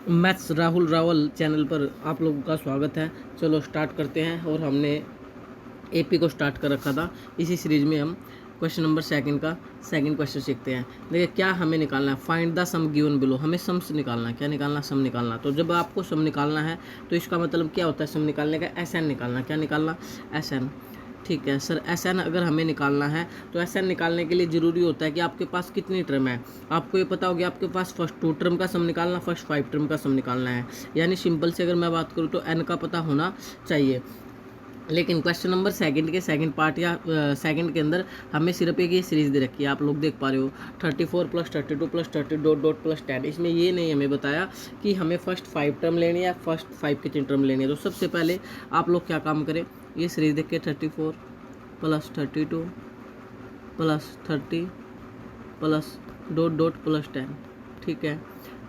Maths Rahul Rawal channel पर आप लोगों का स्वागत है। चलो स्टार्ट करते हैं। और हमने एपी को स्टार्ट कर रखा था। इसी सीरीज में हम क्वेश्चन नंबर सेकंड का सेकंड क्वेश्चन सीखते हैं। देखिए क्या हमें निकालना है, find the sum given below. हमें सम्स निकालना है। क्या निकालना? सम निकालना। तो जब आपको सम निकालना है तो इसका मतलब क्या होता है? सम निकालने का एस एन निकालना। क्या निकालना? S N. ठीक है सर, एस एन अगर हमें निकालना है तो एस एन निकालने के लिए ज़रूरी होता है कि आपके पास कितनी टर्म है। आपको ये पता होगा आपके पास फर्स्ट 2 टर्म का सम निकालना, फर्स्ट 5 टर्म का सम निकालना है। यानी सिंपल से अगर मैं बात करूँ तो एन का पता होना चाहिए। लेकिन क्वेश्चन नंबर सेकंड के सेकंड पार्ट या सेकंड के अंदर हमें सिर्फ एक ये सीरीज दे रखी है। आप लोग देख पा रहे हो 34 + 32 + 30 डॉट डॉट प्लस 10। इसमें ये नहीं हमें बताया कि हमें फर्स्ट 5 टर्म लेनी है, फर्स्ट 5 कितनी टर्म लेनी है। तो सबसे पहले आप लोग क्या काम करें, ये सीरीज देख के 34 + 32 + 30 प्लस डॉट डॉट प्लस 10। ठीक है,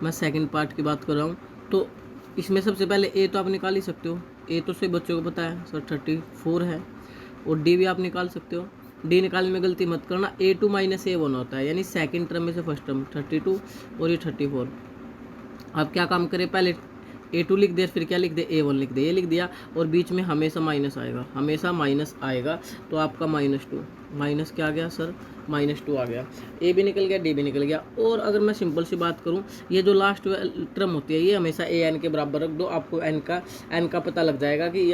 मैं सेकंड पार्ट की बात कर रहा हूँ। तो इसमें सबसे पहले ए तो आप निकाल ही सकते हो। ए तो सभी बच्चों को पता है सर 34 है। और डी भी आप निकाल सकते हो। डी निकालने में गलती मत करना, A2 - A1 होता है। यानी सेकंड टर्म में से फर्स्ट टर्म 32 और ये 34। आप क्या काम करें, पहले A2 लिख दे, फिर क्या लिख दे, A1 लिख दे। ये लिख दिया और बीच में हमेशा माइनस आएगा, हमेशा माइनस आएगा। तो आपका -2 माइनस क्या आ गया सर, -2 आ गया। ए भी निकल गया, डी भी निकल गया। और अगर मैं सिंपल सी बात करूं, ये जो लास्ट टर्म होती है ये हमेशा ए एन के बराबर रख दो। आपको एन का पता लग जाएगा कि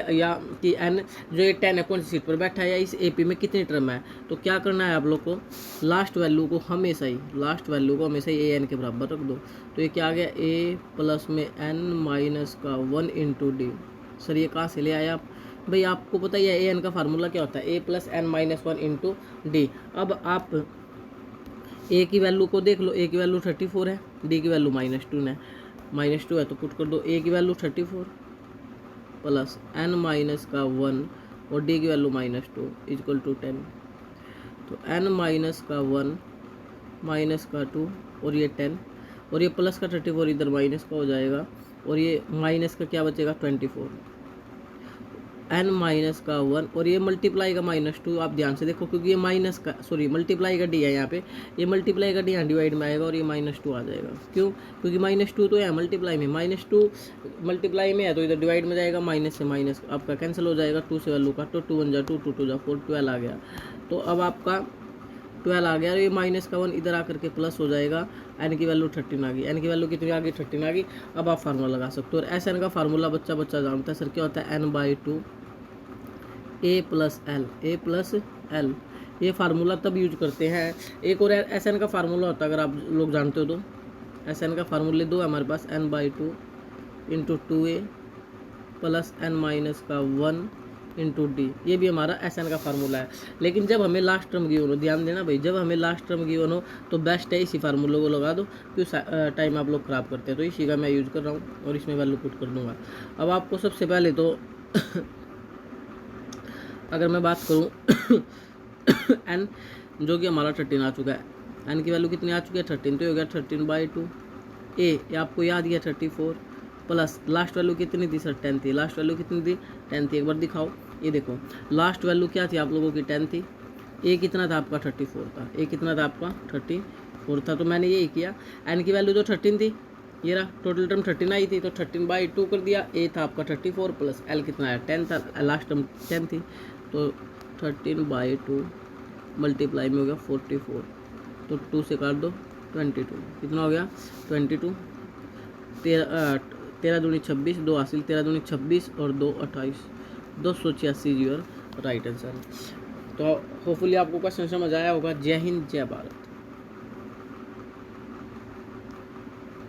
कि एन जो ये 10 है कौन सी सीट पर बैठा है या इस ए पी में कितनी टर्म है। तो क्या करना है आप लोग को, लास्ट वैल्यू को हमेशा ही ए एन के बराबर रख दो। तो ये क्या आ गया, ए प्लस में n - का 1 इंटू डी। सर ये कहाँ से ले आए आप? भाई आपको पता ही है ए एन का फार्मूला क्या होता है, ए प्लस n - 1 इंटू डी। अब आप ए की वैल्यू को देख लो, ए की वैल्यू 34 है, डी की वैल्यू -2 है। -2 है तो पुट कर दो, ए की वैल्यू 34 प्लस n - का 1 और डी की वैल्यू -2 = 10। तो n - का 1 - का 2 और ये 10 और ये प्लस का 34 इधर माइनस का हो जाएगा और ये माइनस का क्या बचेगा 24। n - का 1 और ये मल्टीप्लाई का -2। आप ध्यान से देखो क्योंकि ये माइनस का मल्टीप्लाई का डी है यहाँ पे, ये मल्टीप्लाई का डी यहाँ डिवाइड में आएगा और ये -2 आ जाएगा। क्यों? क्योंकि -2 तो है मल्टीप्लाई में, -2 मल्टीप्लाई में है तो इधर डिवाइड में जाएगा, माइनस से माइनस आपका कैंसिल हो जाएगा। 2 से वैल्यू का तो 2 × 1 = 2, 2 × 2 = 4, 12 आ गया। तो अब आपका 12 आ गया और ये माइनस का 1 इधर आकर के प्लस हो जाएगा। एन की वैल्यू 13 आ गई। एन की वैल्यू कितनी आ गई? 13 आ गई। अब आप फार्मूला लगा सकते हो। और एस एन का फार्मूला बच्चा जानता है सर, क्या होता है, n/2 A + L, A + L। ये फार्मूला तब यूज करते हैं। एक और एस एन का फार्मूला होता है, अगर आप लोग जानते हो तो। एस एन का फार्मूले दो हमारे पास, n/2 into 2A plus n - का 1 इंटू डी। ये भी हमारा एस एन का फार्मूला है। लेकिन जब हमें लास्ट टर्म गिवन हो, ध्यान देना भाई, जब हमें लास्ट टर्म गिवन हो तो बेस्ट है इसी फार्मूले को लगा दो, क्यों टाइम आप लोग ख़राब करते हैं। तो इसी का मैं यूज़ कर रहा हूँ और इसमें वैल्यू पुट कर दूँगा। अब आपको सबसे पहले तो अगर मैं बात करूँ n जो कि हमारा 13 आ चुका है, n की वैल्यू कितनी आ चुकी है 13, तो हो गया 13/2। ये आपको याद है 34 प्लस लास्ट वैल्यू कितनी थी सर 10 थी। लास्ट वैल्यू कितनी थी 10 थी। एक बार दिखाओ, ये देखो लास्ट वैल्यू क्या थी आप लोगों की 10 थी। ए कितना था आपका 34 था। ए कितना था आपका 34 था। तो मैंने यही किया, एन की वैल्यू तो 13 थी, ये रहा टोटल टर्म 13 आई थी तो 13/2 कर दिया। ए था आपका 34 प्लस एल कितना है 10 था, लास्ट टर्म 10 थी। तो 13/2 मल्टीप्लाई में हो गया 44। तो 2 से काट दो 22, कितना हो गया 22। 13 दूनी 26, 2 हासिल, 13 दूनी 26 और 2 28, 286 योर राइट आंसर। तो होपफुली आपको क्वेश्चन समझ आया होगा। जय हिंद, जय भारत।